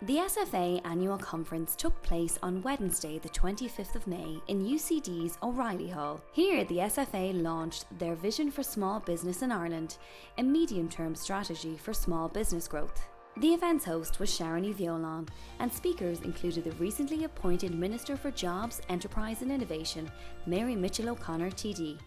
The SFA annual conference took place on Wednesday, the 25th of May in UCD's O'Reilly Hall. Here, the SFA launched their Vision for Small Business in Ireland, a medium-term strategy for small business growth. The event's host was Sharon Violon, and speakers included the recently appointed Minister for Jobs, Enterprise and Innovation, Mary Mitchell-O'Connor TD.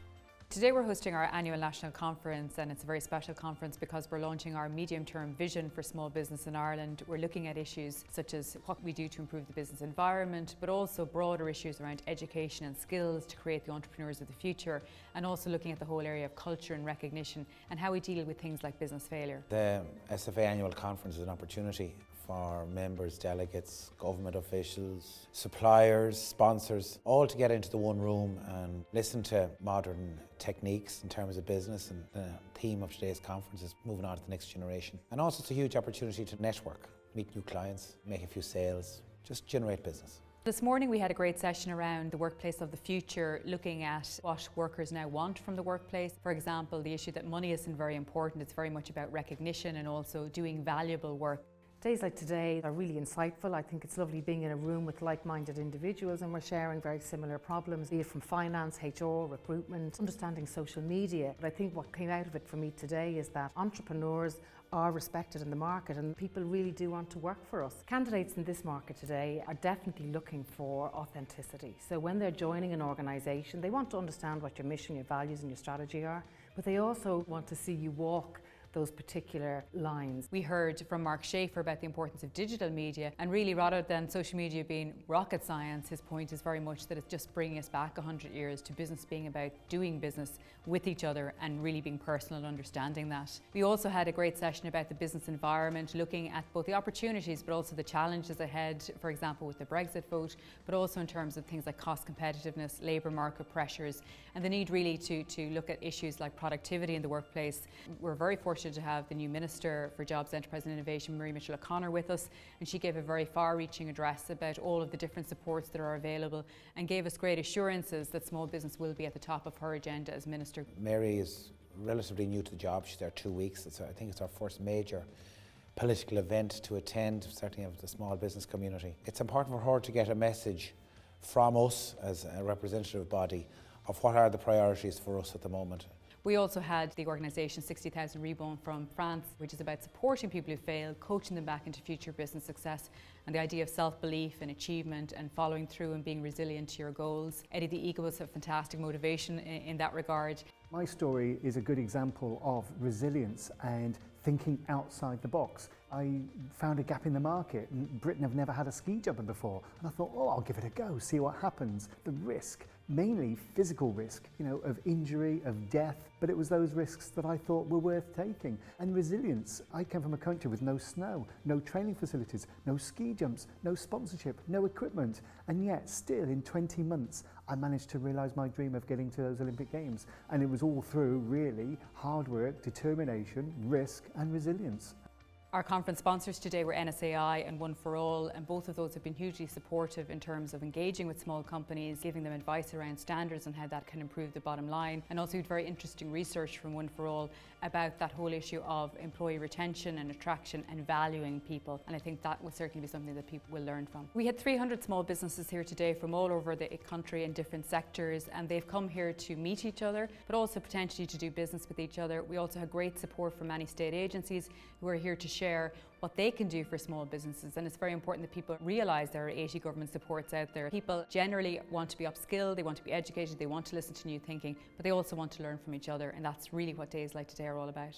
Today we're hosting our annual national conference, and it's a very special conference because we're launching our medium-term vision for small business in Ireland. We're looking at issues such as what we do to improve the business environment, but also broader issues around education and skills to create the entrepreneurs of the future, and also looking at the whole area of culture and recognition and how we deal with things like business failure. The SFA annual conference is an opportunity for members, delegates, government officials, suppliers, sponsors, all to get into the one room and listen to modern techniques in terms of business. And the theme of today's conference is moving on to the next generation. And also it's a huge opportunity to network, meet new clients, make a few sales, just generate business. This morning we had a great session around the workplace of the future, looking at what workers now want from the workplace. For example, the issue that money isn't very important, it's very much about recognition and also doing valuable work. Days like today are really insightful. I think it's lovely being in a room with like-minded individuals and we're sharing very similar problems, be it from finance, HR, recruitment, understanding social media. But I think what came out of it for me today is that entrepreneurs are respected in the market and people really do want to work for us. Candidates in this market today are definitely looking for authenticity. So when they're joining an organisation, they want to understand what your mission, your values and your strategy are, but they also want to see you walk those particular lines. We heard from Mark Schaefer about the importance of digital media, and really rather than social media being rocket science, his point is very much that it's just bringing us back 100 years to business being about doing business with each other and really being personal and understanding that. We also had a great session about the business environment, looking at both the opportunities but also the challenges ahead, for example with the Brexit vote, but also in terms of things like cost competitiveness, labour market pressures, and the need really to look at issues like productivity in the workplace. We're very fortunate to have the new Minister for Jobs, Enterprise and Innovation, Mary Mitchell-O'Connor, with us, and she gave a very far-reaching address about all of the different supports that are available and gave us great assurances that small business will be at the top of her agenda as Minister. Mary is relatively new to the job. She's there 2 weeks. I think it's our first major political event to attend, certainly of the small business community. It's important for her to get a message from us as a representative body of what are the priorities for us at the moment. We also had the organisation 60,000 Reborn from France, which is about supporting people who fail, coaching them back into future business success, and the idea of self-belief and achievement and following through and being resilient to your goals. Eddie the Eagle was a fantastic motivation in that regard. My story is a good example of resilience and thinking outside the box. I found a gap in the market. Britain have never had a ski jumper before, and I thought, I'll give it a go, see what happens. The risk, mainly physical risk, of injury, of death, but it was those risks that I thought were worth taking. And resilience, I came from a country with no snow, no training facilities, no ski jumps, no sponsorship, no equipment, and yet still in 20 months I managed to realise my dream of getting to those Olympic Games. And it was all through really hard work, determination, risk and resilience. Our conference sponsors today were NSAI and One for All, and both of those have been hugely supportive in terms of engaging with small companies, giving them advice around standards and how that can improve the bottom line. And also very interesting research from One for All about that whole issue of employee retention and attraction and valuing people. And I think that will certainly be something that people will learn from. We had 300 small businesses here today from all over the country in different sectors, and they've come here to meet each other, but also potentially to do business with each other. We also had great support from many state agencies who are here to share what they can do for small businesses, and it's very important that people realise there are 80 government supports out there. People generally want to be upskilled, they want to be educated, they want to listen to new thinking, but they also want to learn from each other, and that's really what days like today are all about.